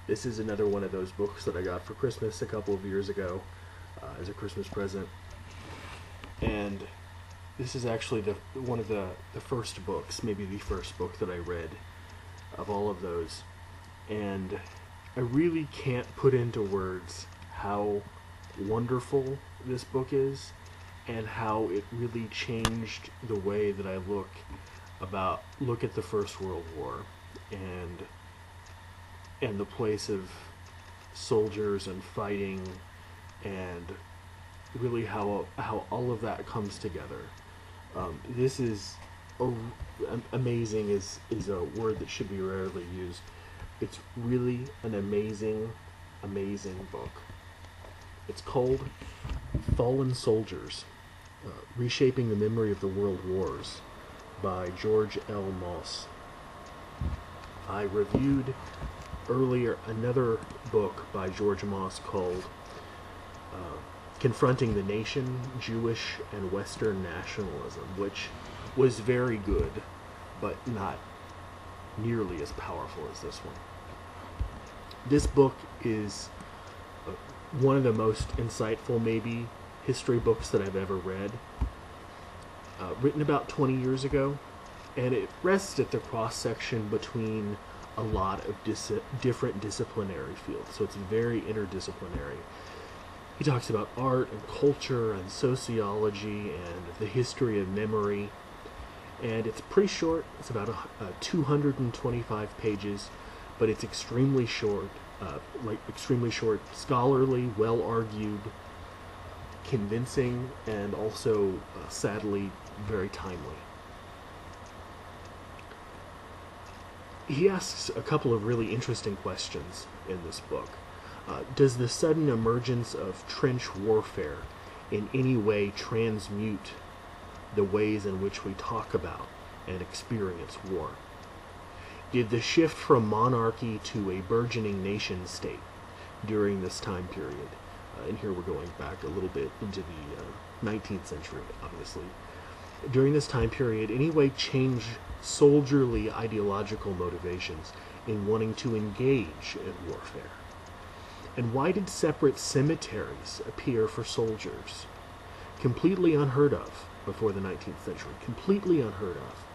This is another one of those books that I got for Christmas a couple of years ago as a Christmas present. And this is actually one of the first books, maybe the first book that I read of all of those. And I really can't put into words how wonderful this book is and how it really changed the way that I look at the First World War and the place of soldiers and fighting and really how all of that comes together. This is amazing is a word that should be rarely used. It's really an amazing book. It's called Fallen Soldiers, Reshaping the Memory of the World Wars by George L. Mosse. I reviewed earlier another book by George Mosse called Confronting the Nation, Jewish and Western Nationalism, which was very good, but not nearly as powerful as this one. This book is one of the most insightful, maybe, history books that I've ever read. Written about 20 years ago, and it rests at the cross-section between a lot of different disciplinary fields, so it's very interdisciplinary. He talks about art and culture and sociology and the history of memory, and it's pretty short. It's about 225 pages, but it's extremely short, scholarly, well-argued, convincing, and also, sadly, very timely. He asks a couple of really interesting questions in this book. Does the sudden emergence of trench warfare in any way transmute the ways in which we talk about and experience war? Did the shift from monarchy to a burgeoning nation state during this time period, and here we're going back a little bit into the 19th century, obviously, during this time period, anyway change soldierly ideological motivations in wanting to engage in warfare? And why did separate cemeteries appear for soldiers? Completely unheard of before the 19th century, completely unheard of.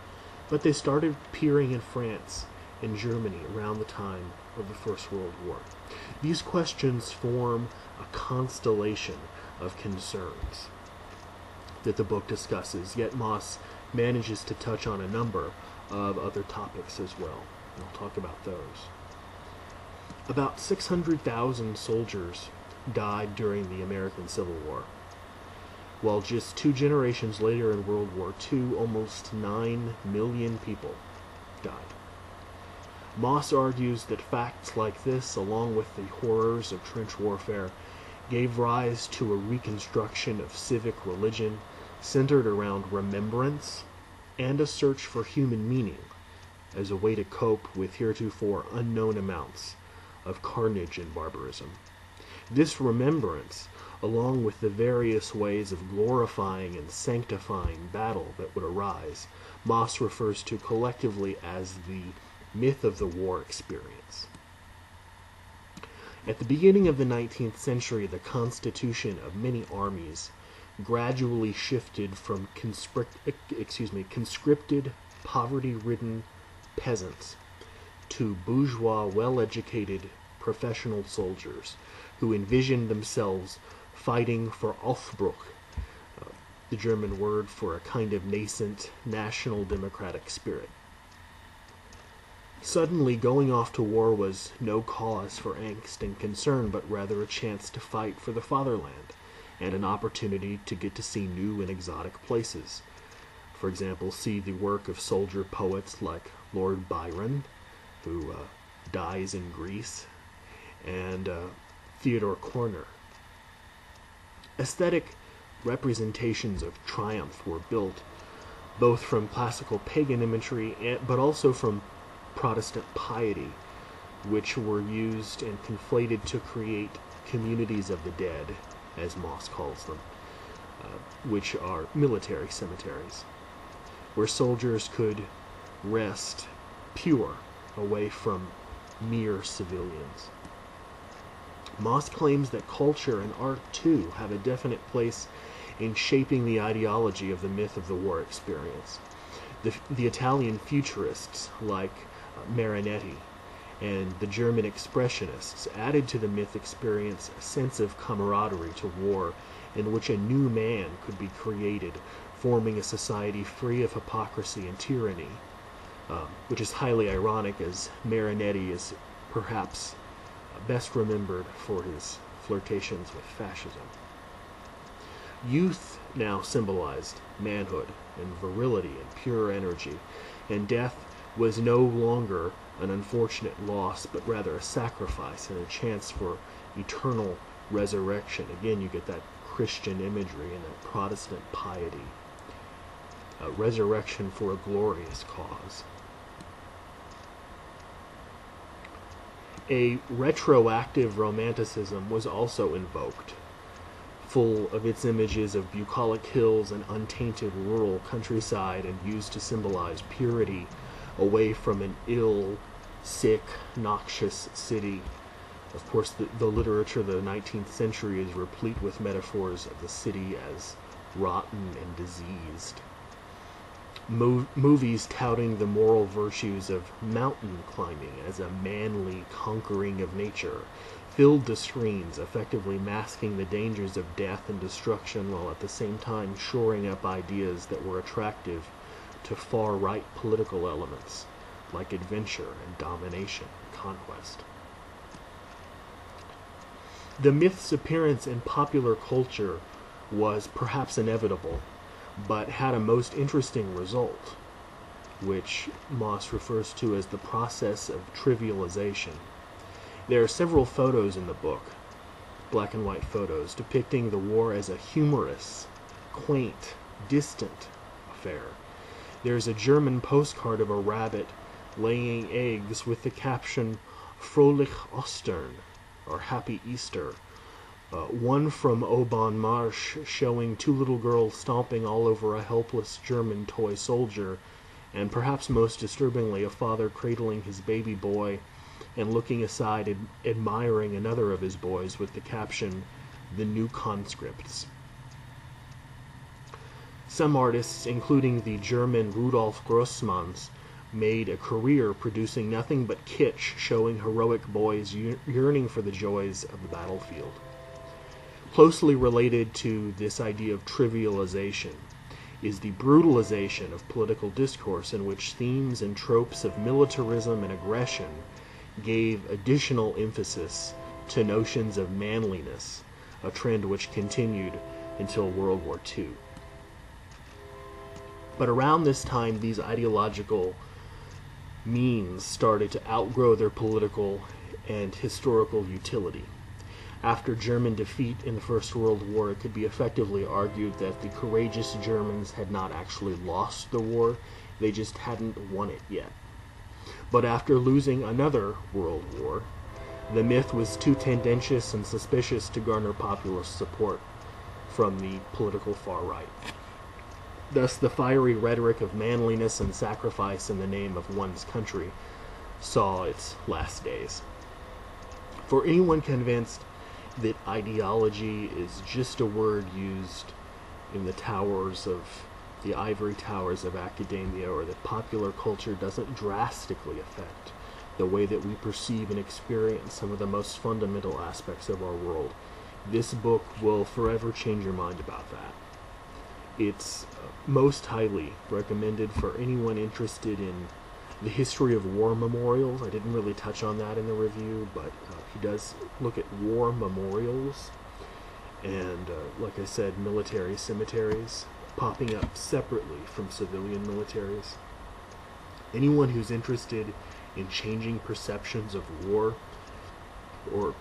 But they started appearing in France and Germany around the time of the First World War. These questions form a constellation of concerns that the book discusses, yet Mosse manages to touch on a number of other topics as well. And I'll talk about those. About 600,000 soldiers died during the American Civil War, while just 2 generations later in World War II, almost 9 million people died. Mosse argues that facts like this, along with the horrors of trench warfare, gave rise to a reconstruction of civic religion centered around remembrance and a search for human meaning as a way to cope with heretofore unknown amounts of carnage and barbarism. This remembrance, along with the various ways of glorifying and sanctifying battle that would arise, Mosse refers to collectively as the myth of the war experience. At the beginning of the 19th century, the constitution of many armies gradually shifted from conscripted, poverty-ridden peasants to bourgeois, well-educated, professional soldiers who envisioned themselves fighting for Aufbruch, the German word for a kind of nascent national democratic spirit. Suddenly, going off to war was no cause for angst and concern, but rather a chance to fight for the fatherland and an opportunity to get to see new and exotic places. For example, see the work of soldier poets like Lord Byron, who dies in Greece, and Theodore Corner. Aesthetic representations of triumph were built both from classical pagan imagery but also from Protestant piety, which were used and conflated to create communities of the dead, as Mosse calls them, which are military cemeteries, where soldiers could rest pure away from mere civilians. Mosse claims that culture and art, too, have a definite place in shaping the ideology of the myth of the war experience. The Italian futurists, like Marinetti, and the German expressionists added to the myth experience a sense of camaraderie to war in which a new man could be created, forming a society free of hypocrisy and tyranny, which is highly ironic as Marinetti is perhaps best remembered for his flirtations with fascism. Youth now symbolized manhood and virility and pure energy, and death was no longer an unfortunate loss, but rather a sacrifice and a chance for eternal resurrection. Again, you get that Christian imagery and that Protestant piety. Resurrection for a glorious cause. A retroactive romanticism was also invoked, full of its images of bucolic hills and untainted rural countryside, and used to symbolize purity away from an ill, sick, noxious city. Of course, the literature of the 19th century is replete with metaphors of the city as rotten and diseased. Movies touting the moral virtues of mountain climbing as a manly conquering of nature filled the screens, effectively masking the dangers of death and destruction, while at the same time shoring up ideas that were attractive to far-right political elements, like adventure and domination and conquest. The myth's appearance in popular culture was perhaps inevitable, but had a most interesting result, which Mosse refers to as the process of trivialization. There are several photos in the book, black and white photos, depicting the war as a humorous, quaint, distant affair. There's a German postcard of a rabbit laying eggs with the caption Frohlich Ostern, or Happy Easter. One from Aubon Marsh showing two little girls stomping all over a helpless German toy soldier, and perhaps most disturbingly a father cradling his baby boy and looking aside admiring another of his boys with the caption, The New Conscripts. Some artists, including the German Rudolf Grossmanns, made a career producing nothing but kitsch showing heroic boys yearning for the joys of the battlefield. Closely related to this idea of trivialization is the brutalization of political discourse, in which themes and tropes of militarism and aggression gave additional emphasis to notions of manliness, a trend which continued until World War II. But around this time, these ideological means started to outgrow their political and historical utility. After German defeat in the First World War, it could be effectively argued that the courageous Germans had not actually lost the war, they just hadn't won it yet. But after losing another world war, the myth was too tendentious and suspicious to garner popular support from the political far right. Thus, the fiery rhetoric of manliness and sacrifice in the name of one's country saw its last days. For anyone convinced that ideology is just a word used in the ivory towers of academia, or that popular culture doesn't drastically affect the way that we perceive and experience some of the most fundamental aspects of our world, this book will forever change your mind about that. It's most highly recommended for anyone interested in the history of war memorials. I didn't really touch on that in the review, but he does look at war memorials and, like I said, military cemeteries popping up separately from civilian militaries. Anyone who's interested in changing perceptions of war, or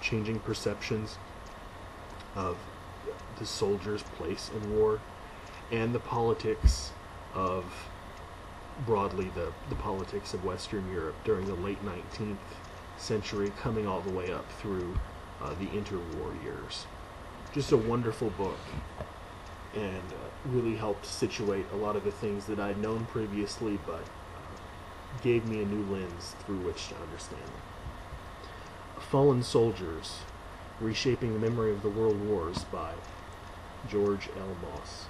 changing perceptions of the soldier's place in war, and the politics of, broadly, the politics of Western Europe during the late 19th century, coming all the way up through the interwar years. Just a wonderful book, and really helped situate a lot of the things that I'd known previously, but gave me a new lens through which to understand them. Fallen Soldiers, Reshaping the Memory of the World Wars by George L. Mosse.